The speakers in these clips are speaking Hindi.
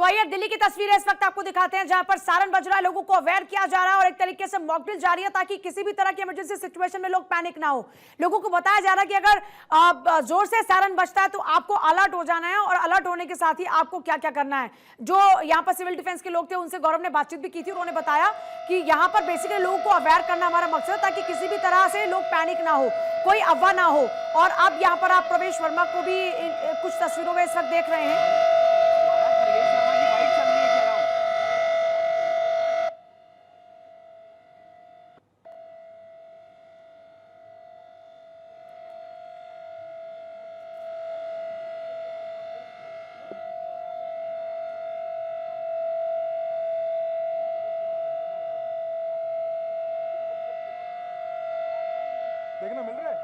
तो आइए दिल्ली की तस्वीरें इस वक्त आपको दिखाते हैं, जहां पर सायरन बज रहा है, लोगों को अवेयर किया जा रहा है और एक तरीके से मॉक ड्रिल जारी है ताकि किसी भी तरह की इमरजेंसी सिचुएशन में लोग पैनिक ना हो। लोगों को बताया जा रहा है कि अगर जोर से सायरन बजता है तो आपको अलर्ट हो जाना है और अलर्ट होने के साथ ही आपको क्या क्या करना है। जो यहाँ पर सिविल डिफेंस के लोग थे उनसे गौरव ने बातचीत भी की थी, उन्होंने बताया कि यहाँ पर बेसिकली लोगों को अवेयर करना हमारा मकसद है ताकि किसी भी तरह से लोग पैनिक ना हो, कोई अफवाह ना हो। और अब यहाँ पर आप प्रवेश वर्मा को भी कुछ तस्वीरों में इस वक्त देख रहे हैं। देखना मिल रहा है।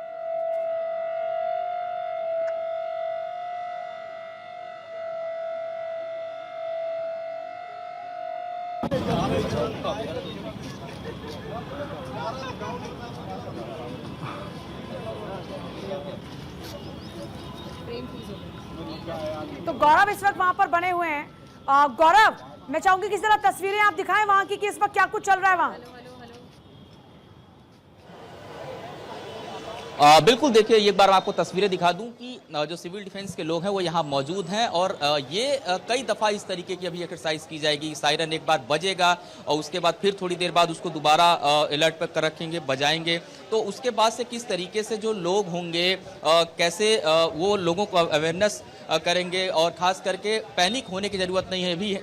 तो गौरव इस वक्त वहां पर बने हुए हैं। गौरव, मैं चाहूंगी किसी तरह तस्वीरें आप दिखाएं वहां की कि इस वक्त क्या कुछ चल रहा है वहां। बिल्कुल, देखिए एक बार मैं आपको तस्वीरें दिखा दूं कि जो सिविल डिफेंस के लोग हैं वो यहाँ मौजूद हैं और ये कई दफ़ा इस तरीके की अभी एक्सरसाइज की जाएगी। सायरन एक बार बजेगा और उसके बाद फिर थोड़ी देर बाद उसको दोबारा अलर्ट पर कर रखेंगे, बजाएंगे। तो उसके बाद से किस तरीके से जो लोग होंगे कैसे वो लोगों को अवेयरनेस करेंगे और ख़ास करके पैनिक होने की ज़रूरत नहीं है भी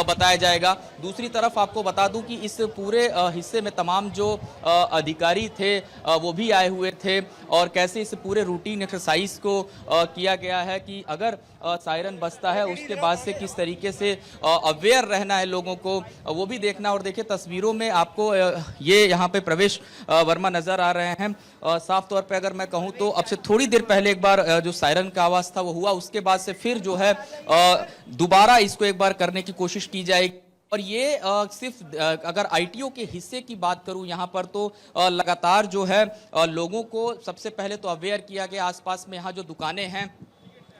बताया जाएगा। दूसरी तरफ आपको बता दूं कि इस पूरे हिस्से में तमाम जो अधिकारी थे वो भी आए हुए थे और कैसे इस पूरे रूटीन एक्सरसाइज को किया गया है कि अगर सायरन बजता है उसके बाद से किस तरीके से अवेयर रहना है लोगों को, वो भी देखना। और देखिए तस्वीरों में आपको ये यहाँ पे प्रवेश वर्मा नज़र आ रहे हैं। साफ तौर पे अगर मैं कहूँ तो अब से थोड़ी देर पहले एक बार जो सायरन का आवाज़ था वो हुआ, उसके बाद से फिर जो है दोबारा इसको एक बार करने की कोशिश की जाएगी। और ये सिर्फ अगर आईटीओ के हिस्से की बात करूं यहाँ पर तो लगातार जो है लोगों को सबसे पहले तो अवेयर किया गया। आसपास में यहाँ जो दुकानें हैं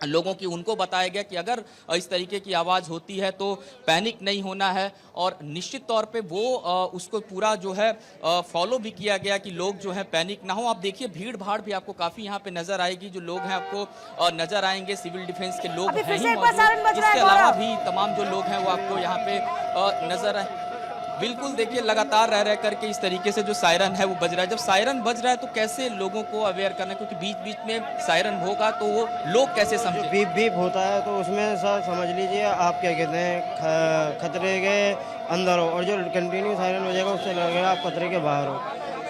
लोगों की, उनको बताया गया कि अगर इस तरीके की आवाज़ होती है तो पैनिक नहीं होना है और निश्चित तौर पे वो उसको पूरा जो है फॉलो भी किया गया कि लोग जो है पैनिक ना हो। आप देखिए भीड़ भाड़ भी आपको काफ़ी यहाँ पे नज़र आएगी, जो लोग हैं आपको नज़र आएंगे, सिविल डिफेंस के लोग हैं ही मौजूद। इसके अलावा भी तमाम जो लोग हैं वो आपको यहाँ पे नज़र आए। बिल्कुल, देखिए लगातार रह करके इस तरीके से जो सायरन है वो बज रहा है। जब सायरन बज रहा है तो कैसे लोगों को अवेयर करना है, क्योंकि बीच बीच में सायरन होगा तो वो लोग कैसे समझे। बीप बीप होता है तो उसमें सर समझ लीजिए आप क्या कहते हैं खतरे के अंदर हो, और जो कंटिन्यू सायरन हो जाएगा उससे लगेगा आप खतरे के बाहर हो।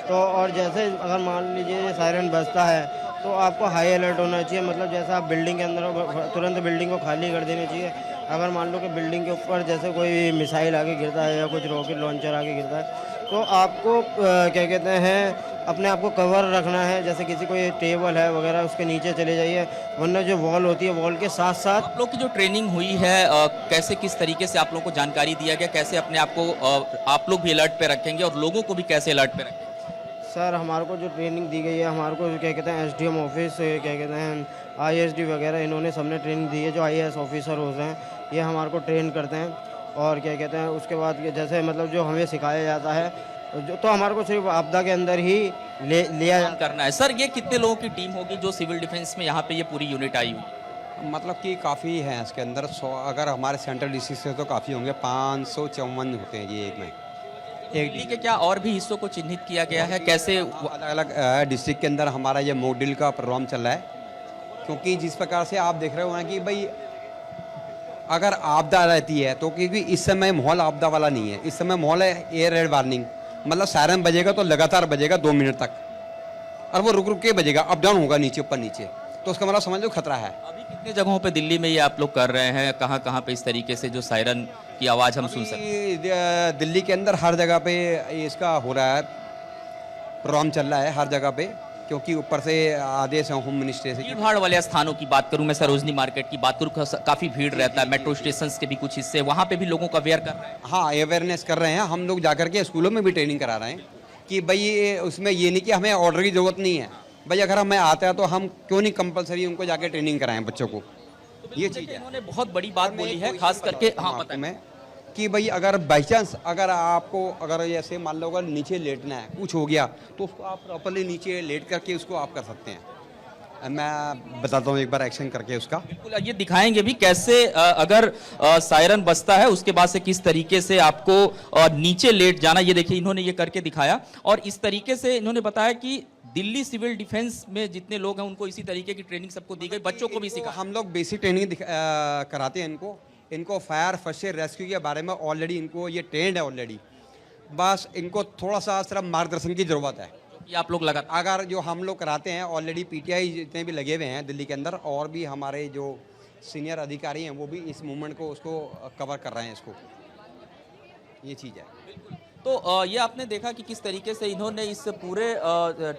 तो और जैसे अगर मान लीजिए सायरन बजता है तो आपको हाई अलर्ट होना चाहिए। मतलब जैसे आप बिल्डिंग के अंदर हो तुरंत बिल्डिंग को खाली कर देनी चाहिए। अगर मान लो कि बिल्डिंग के ऊपर जैसे कोई मिसाइल आके गिरता है या कुछ रॉकेट लॉन्चर आके गिरता है तो आपको क्या कहते हैं अपने आप को कवर रखना है। जैसे किसी कोई टेबल है वगैरह उसके नीचे चले जाइए, वरना जो वॉल होती है वॉल के साथ साथ। आप लोग की जो ट्रेनिंग हुई है कैसे किस तरीके से आप लोगों को जानकारी दिया गया, कैसे अपने आप को आप लोग भी अलर्ट पे रखेंगे और लोगों को भी कैसे अलर्ट पे रखेंगे। सर हमारे को जो ट्रेनिंग दी गई है, हमारे को क्या कहते हैं एसडीएम ऑफिस क्या कहते हैं आईएसडी वगैरह इन्होंने सबने ट्रेनिंग दी है। जो आईएएस ऑफिसर होते हैं ये हमारे को ट्रेन करते हैं और क्या कहते हैं उसके बाद जैसे मतलब जो हमें सिखाया जाता है जो तो हमारे को सिर्फ आपदा के अंदर ही लिया करना है। सर ये कितने लोगों की टीम होगी जो सिविल डिफेंस में यहाँ पे ये पूरी यूनिट आई हुई? मतलब कि काफ़ी हैं इसके अंदर। 100 अगर हमारे सेंट्रल डिस्ट्रिक्ट से तो काफ़ी होंगे, 554 होते हैं ये एक में। दिल्ली के क्या और भी हिस्सों को चिन्हित किया गया है, कैसे अलग अलग डिस्ट्रिक्ट के अंदर हमारा ये मॉक ड्रिल का प्रोग्राम चल रहा है। क्योंकि जिस प्रकार से आप देख रहे हो ना कि भाई अगर आपदा रहती है तो क्योंकि इस समय माहौल आपदा वाला नहीं है, इस समय माहौल है एयर रेड वार्निंग। मतलब सायरन बजेगा तो लगातार बजेगा 2 मिनट तक और वो रुक रुक के बजेगा, अप डाउन होगा नीचे ऊपर नीचे, तो उसका मतलब समझ लो खतरा है। अभी कितने जगहों पे दिल्ली में ये आप लोग कर रहे हैं, कहाँ कहाँ पे इस तरीके से जो सायरन की आवाज़ हम सुन सकते हैं? दिल्ली के अंदर हर जगह पे इसका हो रहा है, प्रोग्राम चल रहा है हर जगह पे, क्योंकि ऊपर से आदेश है होम मिनिस्ट्री से। भीड़ भाड़ वाले स्थानों की बात करूं मैं, सरोजनी मार्केट की बात करूं, काफ़ी भीड़ रहता है, मेट्रो स्टेशन के भी कुछ हिस्से, वहाँ पे भी लोगों को अवेयर कर रहे हैं। हाँ, अवेयरनेस कर रहे हैं। हम लोग जाकर के स्कूलों में भी ट्रेनिंग करा रहे हैं कि भाई उसमें ये नहीं कि हमें ऑर्डर की ज़रूरत नहीं है, भाई अगर हमें आता है तो हम क्यों नहीं कंपलसरी उनको जाके ट्रेनिंग कराएं बच्चों को। ये चीज़ है। इन्होंने बहुत बड़ी बात बोली है, खास करके हाँ आपको मैं कि भाई अगर बाई चांस अगर आपको अगर जैसे मान लो अगर नीचे लेटना है कुछ हो गया तो उसको आप प्रॉपरली नीचे लेट करके उसको आप कर सकते हैं। मैं बताता हूँ एक बार एक्शन करके उसका। बिल्कुल, ये दिखाएंगे भी कैसे अगर सायरन बजता है उसके बाद से किस तरीके से आपको नीचे लेट जाना, ये देखिए इन्होंने ये करके दिखाया। और इस तरीके से इन्होंने बताया कि दिल्ली सिविल डिफेंस में जितने लोग हैं उनको इसी तरीके की ट्रेनिंग सबको दी गई, बच्चों को भी सिखा। हम लोग बेसिक ट्रेनिंग कराते हैं इनको फायर फर्स्ट एड रेस्क्यू के बारे में ऑलरेडी इनको ये ट्रेंड है ऑलरेडी। बस इनको थोड़ा सा सिर्फ मार्गदर्शन की ज़रूरत है। ये आप लोग लगातार अगर जो हम लोग कराते हैं ऑलरेडी पीटीआई जितने भी लगे हुए हैं दिल्ली के अंदर और भी हमारे जो सीनियर अधिकारी हैं वो भी इस मूवमेंट को उसको कवर कर रहे हैं इसको, ये चीज़ है। तो ये आपने देखा कि किस तरीके से इन्होंने इस पूरे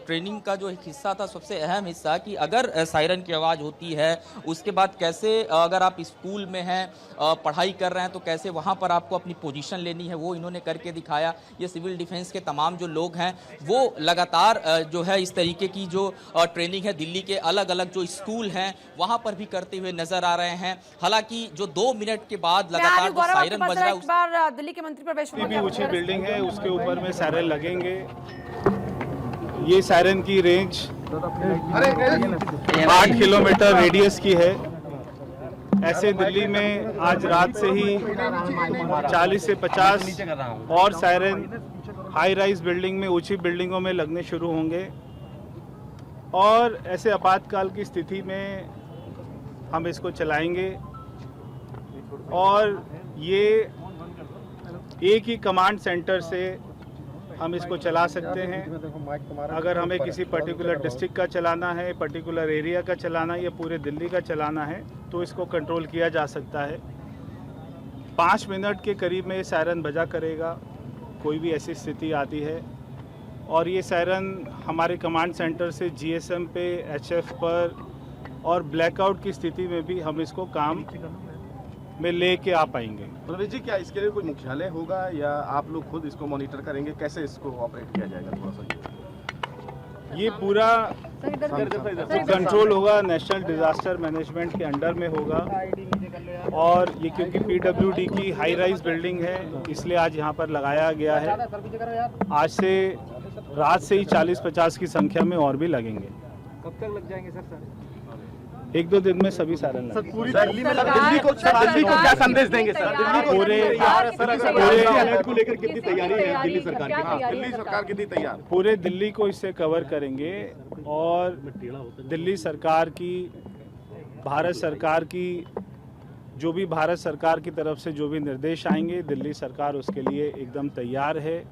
ट्रेनिंग का जो एक हिस्सा था, सबसे अहम हिस्सा, कि अगर सायरन की आवाज़ होती है उसके बाद कैसे अगर आप स्कूल में हैं पढ़ाई कर रहे हैं तो कैसे वहाँ पर आपको अपनी पोजीशन लेनी है, वो इन्होंने करके दिखाया। ये सिविल डिफेंस के तमाम जो लोग हैं वो लगातार जो है इस तरीके की जो ट्रेनिंग है दिल्ली के अलग अलग जो स्कूल हैं वहाँ पर भी करते हुए नजर आ रहे हैं। हालांकि जो 2 मिनट के बाद लगातार जो सायरन बज रहा है, एक बार दिल्ली के मंत्री प्रवेश ऊंची बिल्डिंग है उसके ऊपर में सायरन लगेंगे। ये सायरन की रेंज 8 किलोमीटर रेडियस की है। ऐसे दिल्ली में आज रात से ही 40 से 50 और सायरन हाई राइज बिल्डिंग में, ऊंची बिल्डिंगों में लगने शुरू होंगे। और ऐसे आपातकाल की स्थिति में हम इसको चलाएंगे और ये एक ही कमांड सेंटर से हम इसको चला सकते हैं। अगर हमें किसी पर्टिकुलर डिस्ट्रिक्ट का चलाना है, पर्टिकुलर एरिया का चलाना है या पूरे दिल्ली का चलाना है तो इसको कंट्रोल किया जा सकता है। 5 मिनट के करीब में ये सायरन बजा करेगा कोई भी ऐसी स्थिति आती है। और ये सायरन हमारे कमांड सेंटर से जीएसएम पे, एचएफ पर और ब्लैकआउट की स्थिति में भी हम इसको काम में लेके आ पाएंगे। रमेश जी, क्या इसके लिए कोई मुख्यालय होगा या आप लोग खुद इसको मॉनिटर करेंगे? कैसे इसको ऑपरेट किया जाएगा? थोड़ा सा ये पूरा कंट्रोल होगा, नेशनल डिजास्टर मैनेजमेंट के अंडर में होगा। और ये क्योंकि पीडब्ल्यूडी की हाई राइज बिल्डिंग है इसलिए आज यहाँ पर लगाया गया है। आज से रात से ही 40-50 की संख्या में और भी लगेंगे। कब तक लग जाएंगे सर? 1-2 दिन में सभी सायरन लग पूरी दिल्ली को क्या संदेश देंगे सर? पूरे अलर्ट को लेकर कितनी तैयारी है दिल्ली सरकार की? दिल्ली सरकार कितनी तैयार? पूरे दिल्ली को इससे कवर करेंगे और दिल्ली सरकार की, भारत सरकार की जो भी भारत सरकार की तरफ से जो भी निर्देश आएंगे दिल्ली सरकार उसके लिए एकदम तैयार है।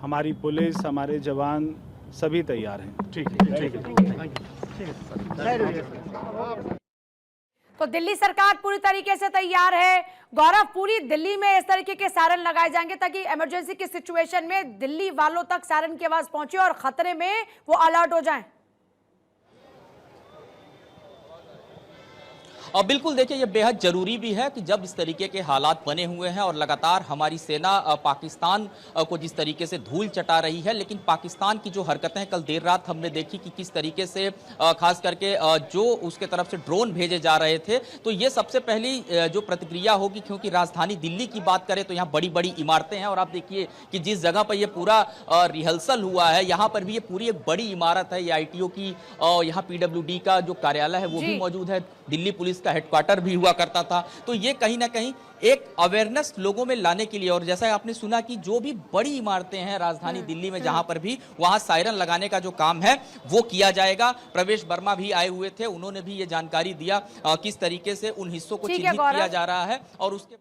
हमारी पुलिस, हमारे जवान सभी तैयार हैं। ठीक है। तो दिल्ली सरकार पूरी तरीके से तैयार है। गौरव, पूरी दिल्ली में इस तरीके के सायरन लगाए जाएंगे ताकि इमरजेंसी की सिचुएशन में दिल्ली वालों तक सायरन की आवाज पहुंचे और खतरे में वो अलर्ट हो जाएं। और बिल्कुल देखिए ये बेहद जरूरी भी है कि जब इस तरीके के हालात बने हुए हैं और लगातार हमारी सेना पाकिस्तान को जिस तरीके से धूल चटा रही है, लेकिन पाकिस्तान की जो हरकतें कल देर रात हमने देखी कि किस तरीके से खास करके जो उसके तरफ से ड्रोन भेजे जा रहे थे, तो ये सबसे पहली जो प्रतिक्रिया होगी, क्योंकि राजधानी दिल्ली की बात करें तो यहाँ बड़ी बड़ी इमारतें हैं और आप देखिए कि जिस जगह पर ये पूरा रिहर्सल हुआ है यहाँ पर भी ये पूरी एक बड़ी इमारत है, ये आईटीओ की, यहाँ पीडब्ल्यूडी का जो कार्यालय है वो भी मौजूद है, दिल्ली पुलिस का हेडक्वार्टर भी हुआ करता था। तो ये कहीं ना कहीं एक अवेयरनेस लोगों में लाने के लिए, और जैसा आपने सुना कि जो भी बड़ी इमारतें हैं राजधानी दिल्ली में जहां पर भी, वहां सायरन लगाने का जो काम है वो किया जाएगा। प्रवेश वर्मा भी आए हुए थे, उन्होंने भी ये जानकारी दिया किस तरीके से उन हिस्सों को चिन्हित किया जा रहा है और उसके